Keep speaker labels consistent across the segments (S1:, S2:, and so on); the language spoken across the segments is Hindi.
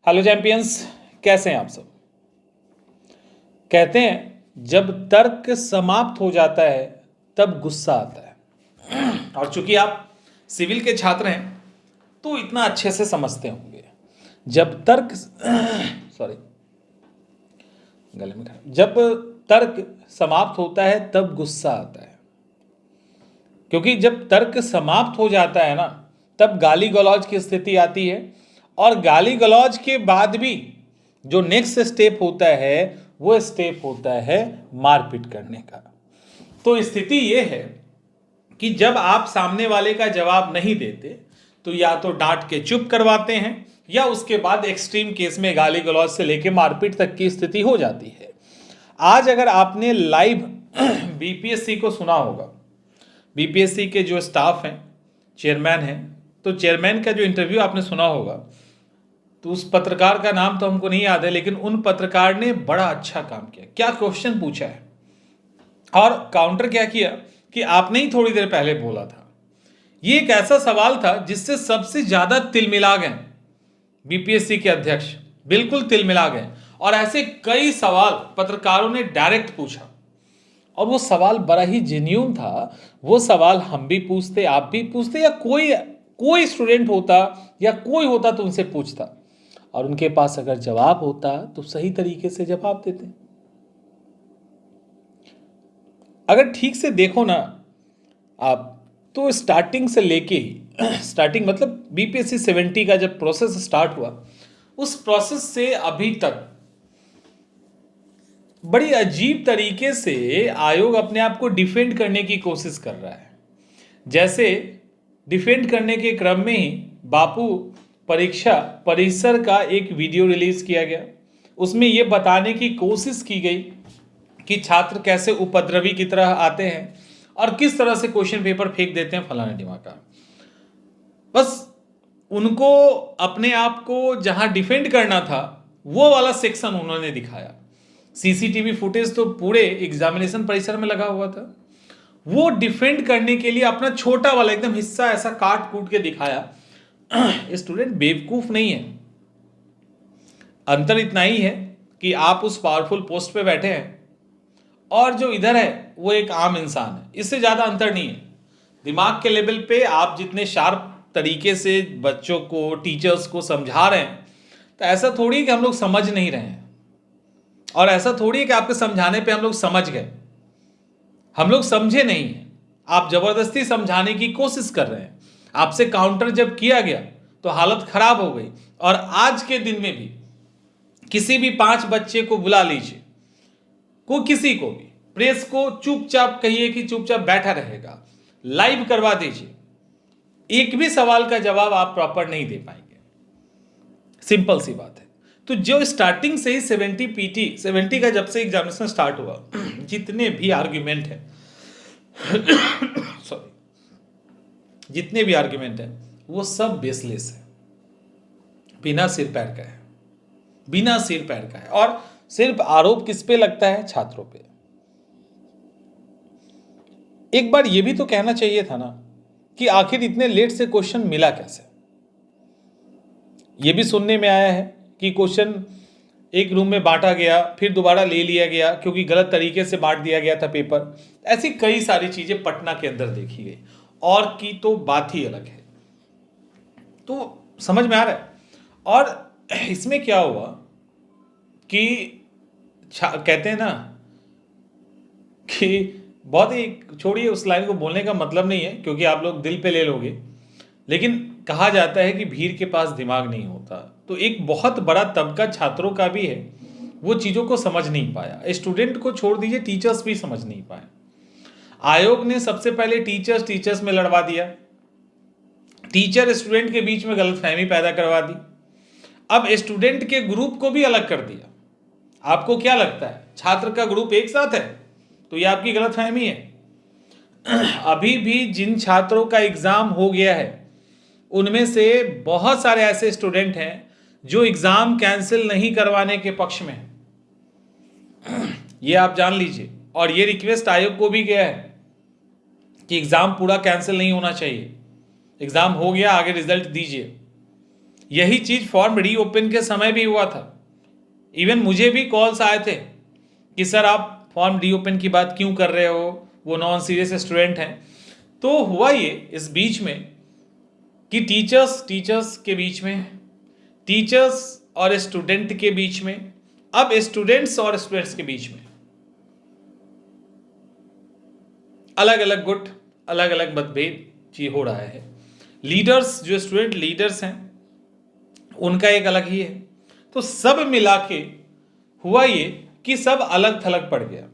S1: हेलो चैंपियंस, कैसे हैं आप सब। कहते हैं जब तर्क समाप्त हो जाता है तब गुस्सा आता है। और चूंकि आप सिविल के छात्र हैं तो इतना अच्छे से समझते होंगे। जब तर्क सॉरी गले में खराब जब तर्क समाप्त होता है तब गुस्सा आता है, क्योंकि जब तर्क समाप्त हो जाता है ना तब गाली गलौज की स्थिति आती है। और गाली गलौज के बाद भी जो नेक्स्ट स्टेप होता है वो स्टेप होता है मारपीट करने का। तो स्थिति ये है कि जब आप सामने वाले का जवाब नहीं देते तो या तो डांट के चुप करवाते हैं या उसके बाद एक्सट्रीम केस में गाली गलौज से लेके मारपीट तक की स्थिति हो जाती है। आज अगर आपने लाइव बीपीएससी को सुना होगा, बीपीएससी के जो स्टाफ हैं, चेयरमैन हैं, तो चेयरमैन का जो इंटरव्यू आपने सुना होगा, तो उस पत्रकार का नाम तो हमको नहीं याद है, लेकिन उन पत्रकार ने बड़ा अच्छा काम किया। क्या क्वेश्चन पूछा है और काउंटर क्या किया कि आपने ही थोड़ी देर पहले बोला था। ये एक ऐसा सवाल था जिससे सबसे ज्यादा तिलमिला गए बीपीएससी के अध्यक्ष, बिल्कुल तिलमिला गए। और ऐसे कई सवाल पत्रकारों ने डायरेक्ट पूछा और वो सवाल बड़ा ही जेन्युइन था। वो सवाल हम भी पूछते, आप भी पूछते, या कोई स्टूडेंट होता या कोई होता तो उनसे पूछता, और उनके पास अगर जवाब होता तो सही तरीके से जवाब देते। अगर ठीक से देखो ना आप, तो स्टार्टिंग से लेके ही स्टार्टिंग मतलब बीपीएससी 70 का जब प्रोसेस स्टार्ट हुआ, उस प्रोसेस से अभी तक बड़ी अजीब तरीके से आयोग अपने आप को डिफेंड करने की कोशिश कर रहा है। जैसे डिफेंड करने के क्रम में ही बापू परीक्षा परिसर का एक वीडियो रिलीज किया गया। उसमें यह बताने की कोशिश की गई कि छात्र कैसे उपद्रवी की तरह आते हैं और किस तरह से क्वेश्चन पेपर फेंक देते हैं फलाने ढिमाका। बस उनको अपने आप को जहां डिफेंड करना था वो वाला सेक्शन उन्होंने दिखाया। सीसीटीवी फुटेज तो पूरे एग्जामिनेशन परिसर में लगा हुआ था। वो डिफेंड करने के लिए अपना छोटा वाला एकदम हिस्सा ऐसा काट कूट के दिखाया। स्टूडेंट बेवकूफ नहीं है। अंतर इतना ही है कि आप उस पावरफुल पोस्ट पे बैठे हैं और जो इधर है वो एक आम इंसान है। इससे ज्यादा अंतर नहीं है। दिमाग के लेवल पे आप जितने शार्प तरीके से बच्चों को, टीचर्स को समझा रहे हैं, तो ऐसा थोड़ी है कि हम लोग समझ नहीं रहे हैं, और ऐसा थोड़ी है कि आपके समझाने पे हम लोग समझ गए। हम लोग समझे नहीं हैं। आप जबरदस्ती समझाने की कोशिश कर रहे हैं। आपसे काउंटर जब किया गया तो हालत खराब हो गई। और आज के दिन में भी किसी भी 5 बच्चे को बुला लीजिए, को किसी को भी, प्रेस को चुपचाप कहिए कि चुपचाप बैठा रहेगा, लाइव करवा दीजिए, एक भी सवाल का जवाब आप प्रॉपर नहीं दे पाएंगे। सिंपल सी बात है। तो जो स्टार्टिंग से ही 70 का जब से एग्जामिनेशन स्टार्ट हुआ, जितने भी आर्ग्यूमेंट है सॉरी जितने भी आर्ग्यूमेंट है वो सब बेसलेस है, बिना सिर पैर का है, बिना सिर पैर का है। और सिर्फ आरोप किस पे लगता है? छात्रों पे। एक बार ये भी तो कहना चाहिए था ना कि आखिर इतने लेट से क्वेश्चन मिला कैसे। ये भी सुनने में आया है कि क्वेश्चन एक रूम में बांटा गया, फिर दोबारा ले लिया गया क्योंकि गलत तरीके से बांट दिया गया था पेपर। ऐसी कई सारी चीजें पटना के अंदर देखी गई, और की तो बात ही अलग है। तो समझ में आ रहा है। और इसमें क्या हुआ कि कहते हैं ना कि बहुत ही, छोड़िए उस लाइन को बोलने का मतलब नहीं है क्योंकि आप लोग दिल पे ले लोगे, लेकिन कहा जाता है कि भीड़ के पास दिमाग नहीं होता। तो एक बहुत बड़ा तबका छात्रों का भी है, वो चीज़ों को समझ नहीं पाया। स्टूडेंट को छोड़ दीजिए, टीचर्स भी समझ नहीं पाए। आयोग ने सबसे पहले टीचर्स में लड़वा दिया, टीचर स्टूडेंट के बीच में गलतफहमी पैदा करवा दी। अब स्टूडेंट के ग्रुप को भी अलग कर दिया। आपको क्या लगता है छात्र का ग्रुप एक साथ है? तो ये आपकी गलतफहमी है। अभी भी जिन छात्रों का एग्जाम हो गया है उनमें से बहुत सारे ऐसे स्टूडेंट हैं जो एग्जाम कैंसिल नहीं करवाने के पक्ष में हैं। ये आप जान लीजिए। और ये रिक्वेस्ट आयोग को भी गया है कि एग्जाम पूरा कैंसिल नहीं होना चाहिए, एग्जाम हो गया, आगे रिजल्ट दीजिए। यही चीज फॉर्म रीओपन के समय भी हुआ था। इवन मुझे भी कॉल्स आए थे कि सर आप फॉर्म रीओपन की बात क्यों कर रहे हो, वो नॉन सीरियस स्टूडेंट हैं। तो हुआ ये इस बीच में कि टीचर्स के बीच में, टीचर्स और स्टूडेंट के बीच में, अब स्टूडेंट्स और स्टूडेंट्स के बीच में अलग अलग गुट, अलग अलग मतभेद चीज हो रहा है। लीडर्स, जो स्टूडेंट लीडर्स हैं, उनका एक अलग ही है। तो सब मिला के हुआ ये कि सब अलग थलग पड़ गया।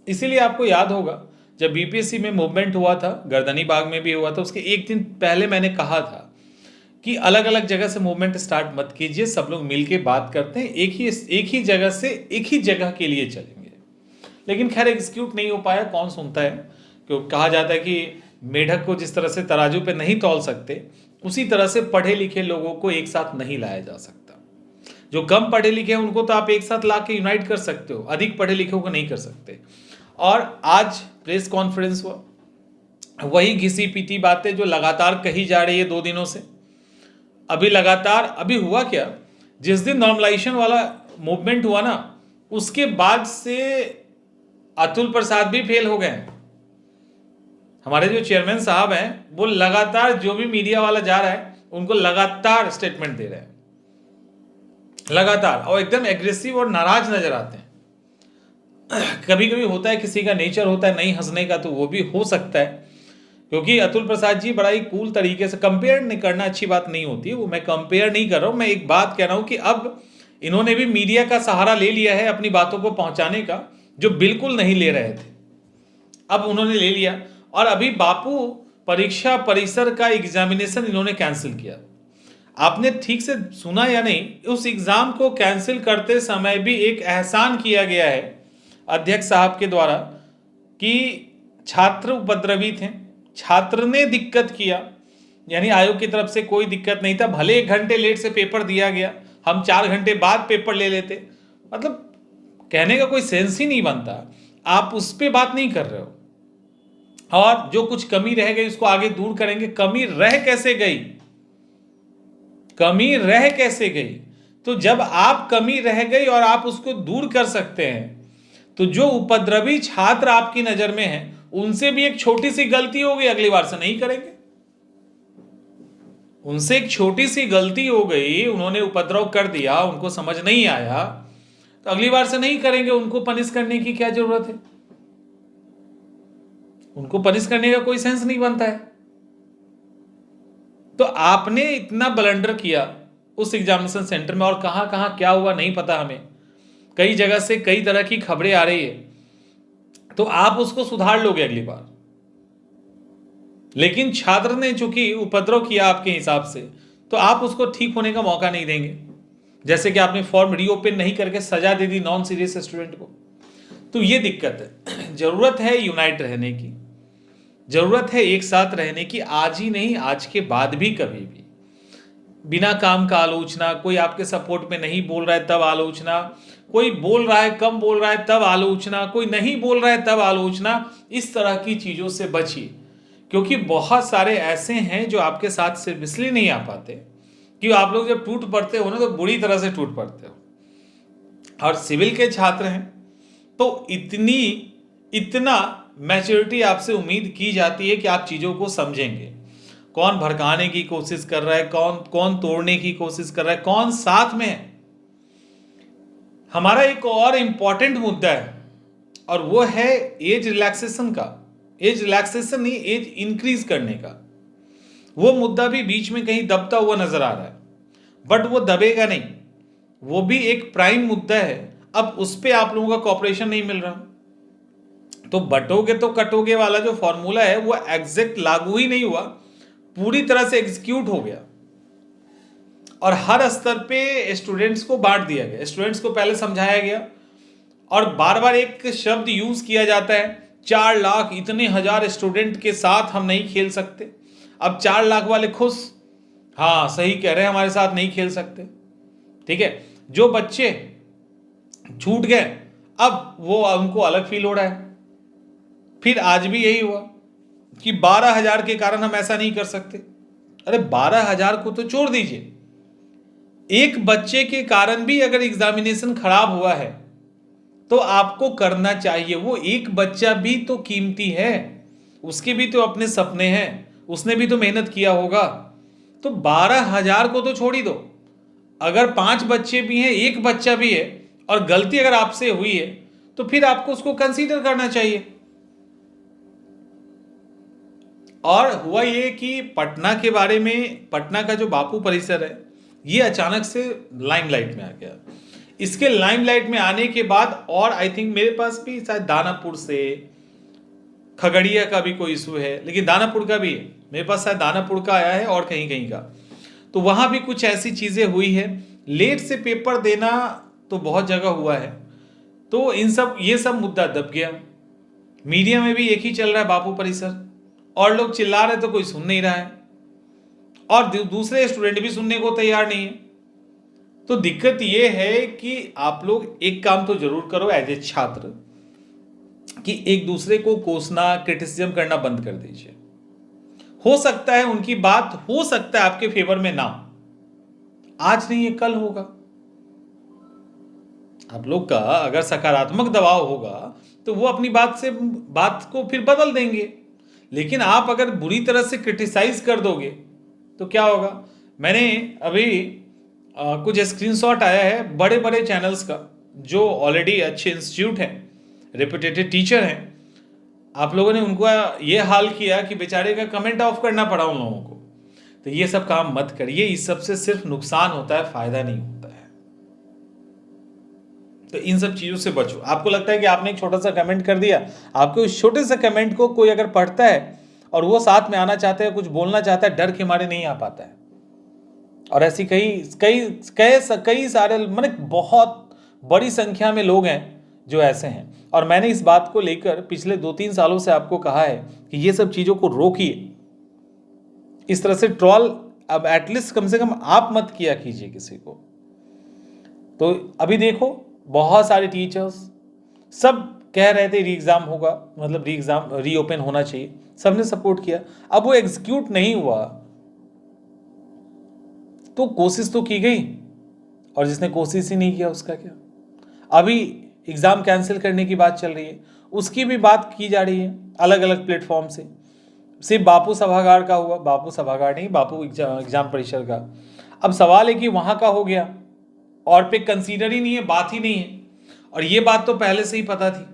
S1: इसीलिए आपको याद होगा जब बीपीएससी में मूवमेंट हुआ था, गर्दनी बाग में भी हुआ था, उसके एक दिन पहले मैंने कहा था कि अलग अलग जगह से मूवमेंट स्टार्ट मत कीजिए, सब लोग मिलके बात करते हैं, एक ही जगह से एक ही जगह के लिए चलेंगे। लेकिन खैर एग्जीक्यूट नहीं हो पाया, कौन सुनता है। क्यों कहा जाता है कि मेढक को जिस तरह से तराजू पे नहीं तौल सकते, उसी तरह से पढ़े लिखे लोगों को एक साथ नहीं लाया जा सकता। जो कम पढ़े लिखे हैं उनको तो आप एक साथ ला के यूनाइट कर सकते हो, अधिक पढ़े लिखे को नहीं कर सकते। और आज प्रेस कॉन्फ्रेंस हुआ, वही घिसी पीटी बातें जो लगातार कही जा रही है 2 दिनों से। अभी लगातार, अभी हुआ क्या, जिस दिन नॉर्मलाइजेशन वाला मूवमेंट हुआ ना, उसके बाद से अतुल प्रसाद भी फेल हो गए हैं। हमारे जो चेयरमैन साहब हैं वो लगातार जो भी मीडिया वाला जा रहा है उनको लगातार स्टेटमेंट दे रहे हैं, लगातार, और एकदम एग्रेसिव और नाराज नजर आते हैं। कभी कभी होता है, किसी का नेचर होता है नहीं हंसने का, तो वो भी हो सकता है। क्योंकि अतुल प्रसाद जी बड़ा ही कूल तरीके से, कंपेयर नहीं करना अच्छी बात नहीं होती है, वो मैं कंपेयर नहीं कर रहा हूं, मैं एक बात कह रहा हूं कि अब इन्होंने भी मीडिया का सहारा ले लिया है अपनी बातों को पहुंचाने का, जो बिल्कुल नहीं ले रहे थे, अब उन्होंने ले लिया। और अभी बापू परीक्षा परिसर का एग्जामिनेशन इन्होंने कैंसिल किया। आपने ठीक से सुना या नहीं, उस एग्जाम को कैंसिल करते समय भी एक एहसान किया गया है अध्यक्ष साहब के द्वारा कि छात्र उपद्रवी थे, छात्र ने दिक्कत किया, यानी आयोग की तरफ से कोई दिक्कत नहीं था। भले 1 घंटे लेट से पेपर दिया गया, हम 4 घंटे बाद पेपर ले लेते, मतलब कहने का कोई सेंस ही नहीं बनता। आप उस पर बात नहीं कर रहे हो, और जो कुछ कमी रह गई उसको आगे दूर करेंगे। कमी रह कैसे गई, कमी रह कैसे गई? तो जब आप कमी रह गई और आप उसको दूर कर सकते हैं, तो जो उपद्रवी छात्र आपकी नजर में हैं उनसे भी एक छोटी सी गलती हो गई, अगली बार से नहीं करेंगे। उनसे एक छोटी सी गलती हो गई, उन्होंने उपद्रव कर दिया, उनको समझ नहीं आया, तो अगली बार से नहीं करेंगे। उनको पनिश करने की क्या जरूरत है? उनको पनिश करने का कोई सेंस नहीं बनता है। तो आपने इतना ब्लंडर किया उस एग्जामिनेशन सेंटर में, और कहां कहां क्या हुआ नहीं पता हमें। कई जगह से कई तरह की खबरें आ रही है, तो आप उसको सुधार लोगे अगली बार। लेकिन छात्र ने चूंकि उपद्रव किया आपके हिसाब से, तो आप उसको ठीक होने का मौका नहीं देंगे। जैसे कि आपने फॉर्म रीओपन नहीं करके सजा दे दी नॉन सीरियस स्टूडेंट को। तो ये दिक्कत है। जरूरत है यूनाइट रहने की, जरूरत है एक साथ रहने की, आज ही नहीं, आज के बाद भी कभी भी। बिना काम का आलोचना, कोई आपके सपोर्ट में नहीं बोल रहा है तब आलोचना, कोई बोल रहा है कम बोल रहा है तब आलोचना, कोई नहीं बोल रहा है तब आलोचना, इस तरह की चीजों से बचिए। क्योंकि बहुत सारे ऐसे हैं जो आपके साथ सिर्फ इसलिए नहीं आ पाते कि आप लोग जब टूट पड़ते हो ना, तो बुरी तरह से टूट पड़ते हो। और सिविल के छात्र हैं तो इतना मैच्योरिटी आपसे उम्मीद की जाती है कि आप चीजों को समझेंगे। कौन भड़काने की कोशिश कर रहा है, कौन तोड़ने की कोशिश कर रहा है, कौन साथ में है। हमारा एक और इंपॉर्टेंट मुद्दा है, और वो है एज रिलैक्सेशन का। एज रिलैक्सेशन नहीं, एज इंक्रीज करने का। वो मुद्दा भी बीच में कहीं दबता हुआ नजर आ रहा है, बट वो दबेगा नहीं, वो भी एक प्राइम मुद्दा है। अब उस पर आप लोगों का कॉपरेशन नहीं मिल रहा, तो बटोगे तो कटोगे वाला जो फॉर्मूला है वो एग्जैक्ट लागू ही नहीं हुआ, पूरी तरह से एग्जीक्यूट हो गया। और हर स्तर पे स्टूडेंट्स को बांट दिया गया, स्टूडेंट्स को पहले समझाया गया, और बार बार एक शब्द यूज किया जाता है, 4 लाख इतने हजार स्टूडेंट के साथ हम नहीं खेल सकते। अब 4 लाख वाले खुश, हाँ सही कह रहे हैं, हमारे साथ नहीं खेल सकते, ठीक है। जो बच्चे छूट गए, अब वो उनको अलग फील हो रहा है। फिर आज भी यही हुआ कि 12,000 के कारण हम ऐसा नहीं कर सकते। अरे 12,000 को तो छोड़ दीजिए, एक बच्चे के कारण भी अगर एग्जामिनेशन खराब हुआ है तो आपको करना चाहिए। वो एक बच्चा भी तो कीमती है, उसके भी तो अपने सपने हैं, उसने भी तो मेहनत किया होगा। तो 12,000 को तो छोड़ ही दो, अगर 5 बच्चे भी हैं, एक बच्चा भी है और गलती अगर आपसे हुई है तो फिर आपको उसको कंसीडर करना चाहिए। और हुआ ये कि पटना के बारे में, पटना का जो बापू परिसर है ये अचानक से लाइमलाइट में आ गया। इसके लाइमलाइट में आने के बाद और आई थिंक मेरे पास भी शायद दानापुर से, खगड़िया का भी कोई इशू है, लेकिन दानापुर का भी है मेरे पास, शायद दानापुर का आया है और कहीं कहीं का। तो वहां भी कुछ ऐसी चीजें हुई है। लेट से पेपर देना तो बहुत जगह हुआ है। तो ये सब मुद्दा दब गया। मीडिया में भी एक ही चल रहा है, बापू परिसर, और लोग चिल्ला रहे तो कोई सुन नहीं रहा है और दूसरे स्टूडेंट भी सुनने को तैयार नहीं है। तो दिक्कत ये है कि आप लोग एक काम तो जरूर करो एज ए छात्र, कि एक दूसरे को कोसना, क्रिटिसिज्म करना बंद कर दीजिए। हो सकता है उनकी बात, हो सकता है आपके फेवर में ना हो, आज नहीं है कल होगा। आप लोग का अगर सकारात्मक दबाव होगा तो वो अपनी बात को फिर बदल देंगे। लेकिन आप अगर बुरी तरह से क्रिटिसाइज कर दोगे तो क्या होगा। मैंने अभी कुछ स्क्रीनशॉट आया है बड़े बड़े चैनल्स का, जो ऑलरेडी अच्छे इंस्टीट्यूट हैं, रेपुटेटेड टीचर हैं, आप लोगों ने उनको ये हाल किया कि बेचारे का कमेंट ऑफ करना पड़ा उन लोगों को। तो ये सब काम मत करिए, इस सब से सिर्फ नुकसान होता है, फायदा नहीं होता है। तो इन सब चीजों से बचो। आपको लगता है कि आपने एक छोटा सा कमेंट कर दिया, आपके उस छोटे से कमेंट को कोई अगर पढ़ता है और वो साथ में आना चाहता है, कुछ बोलना चाहता है, डर के मारे नहीं आ पाता है। और ऐसी कई कई कई कई सारे, मतलब बहुत बड़ी संख्या में लोग हैं जो ऐसे हैं। और मैंने इस बात को लेकर पिछले 2-3 सालों से आपको कहा है कि ये सब चीजों को रोकिए। इस तरह से ट्रोल अब एटलीस्ट कम से कम आप मत किया कीजिए किसी को। तो अभी देखो बहुत सारे टीचर्स सब कह रहे थे री एग्जाम होगा, मतलब री एग्जाम रीओपन होना चाहिए, सबने सपोर्ट किया। अब वो एग्जीक्यूट नहीं हुआ तो कोशिश तो की गई, और जिसने कोशिश ही नहीं किया उसका क्या। अभी एग्जाम कैंसिल करने की बात चल रही है, उसकी भी बात की जा रही है अलग अलग प्लेटफॉर्म से। सिर्फ बापू सभागार का हुआ, बापू सभागार नहीं, बापू एग्जाम परिसर का। अब सवाल है कि वहां का हो गया और पे कंसीडर ही नहीं है, बात ही नहीं है। और ये बात तो पहले से ही पता थी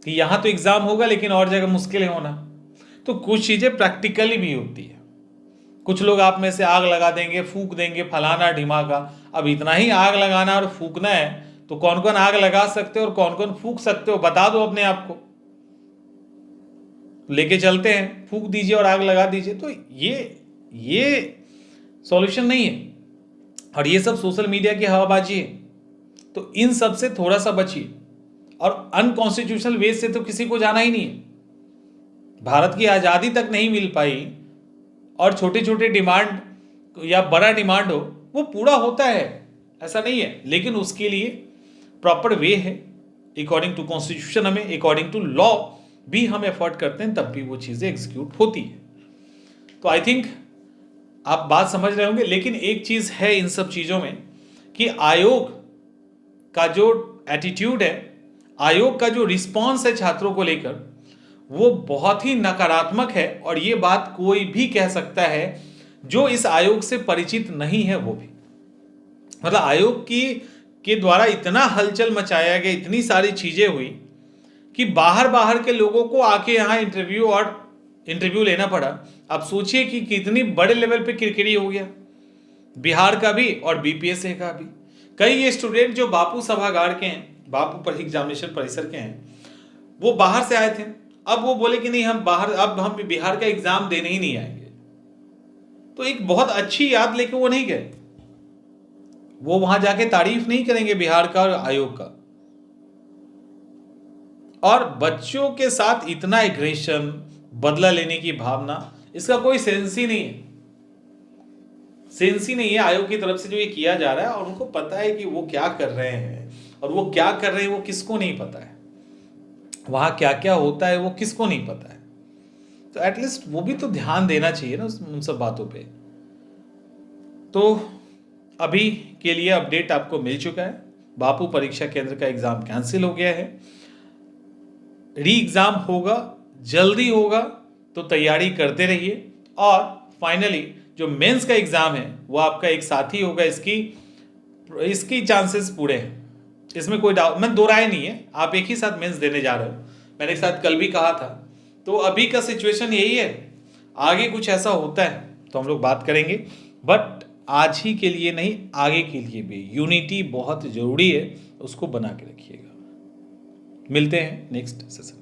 S1: कि यहाँ तो एग्जाम होगा लेकिन और जगह मुश्किल है होना। तो कुछ चीजें प्रैक्टिकली भी होती है। कुछ लोग आप में से आग लगा देंगे, फूक देंगे, फलाना ढिमाका। अब इतना ही आग लगाना और फूकना है तो कौन कौन आग लगा सकते हो और कौन कौन फूक सकते हो बता दो अपने आप को, लेके चलते हैं, फूक दीजिए और आग लगा दीजिए। तो ये सॉल्यूशन नहीं है। और ये सब सोशल मीडिया की हवाबाजी है। तो इन सब से थोड़ा सा बचिए। और अनकॉन्स्टिट्यूशनल वे से तो किसी को जाना ही नहीं है। भारत की आज़ादी तक नहीं मिल पाई और छोटे छोटे डिमांड या बड़ा डिमांड हो वो पूरा होता है, ऐसा नहीं है। लेकिन उसके लिए प्रॉपर वे है, अकॉर्डिंग टू कॉन्स्टिट्यूशन, हमें अकॉर्डिंग टू लॉ भी हम एफर्ट करते हैं, तब भी वो चीज़ें एग्जीक्यूट होती है। तो आई थिंक आप बात समझ रहे होंगे। लेकिन एक चीज़ है इन सब चीज़ों में कि आयोग का जो एटीट्यूड है, आयोग का जो रिस्पॉन्स है छात्रों को लेकर, वो बहुत ही नकारात्मक है। और ये बात कोई भी कह सकता है जो इस आयोग से परिचित नहीं है वो भी। मतलब आयोग के द्वारा इतना हलचल मचाया गया, इतनी सारी चीजें हुई कि बाहर बाहर के लोगों को आके यहाँ इंटरव्यू लेना पड़ा। आप सोचिए कि कितनी बड़े लेवल पे किरकिरी हो गया, बिहार का भी और बीपीएससी का भी। कई स्टूडेंट जो बापू सभागार के हैं, बापू एग्जामिनेशन परिसर के हैं, वो बाहर से आए थे। अब वो बोले कि नहीं, अब हम बिहार का एग्जाम देने ही नहीं आएंगे। तो एक बहुत अच्छी याद लेके वो नहीं गए, वो वहां जाके तारीफ नहीं करेंगे बिहार का और आयोग का। और बच्चों के साथ इतना एग्रेशन, बदला लेने की भावना, इसका कोई सेंस ही नहीं है। सेंस ही नहीं है आयोग की तरफ से जो ये किया जा रहा है। और उनको पता है कि वो क्या कर रहे हैं, और वो क्या कर रहे हैं वो किसको नहीं पता है, वहां क्या क्या होता है वो किसको नहीं पता है। तो एटलीस्ट वो भी तो ध्यान देना चाहिए ना उन सब बातों पे। तो अभी के लिए अपडेट आपको मिल चुका है। बापू परीक्षा केंद्र का एग्ज़ाम कैंसिल हो गया है। री एग्ज़ाम होगा, जल्दी होगा, तो तैयारी करते रहिए। और फाइनली जो मेंस का एग्ज़ाम है वो आपका एक साथी होगा, इसकी चांसेस पूरे हैं, इसमें कोई डाउट, मैं दो राय नहीं है। आप एक ही साथ मेंस देने जा रहे हो, मैंने एक साथ कल भी कहा था। तो अभी का सिचुएशन यही है, आगे कुछ ऐसा होता है तो हम लोग बात करेंगे, बट आज ही के लिए नहीं, आगे के लिए भी यूनिटी बहुत ज़रूरी है, उसको बना के रखिएगा। मिलते हैं नेक्स्ट सेशन।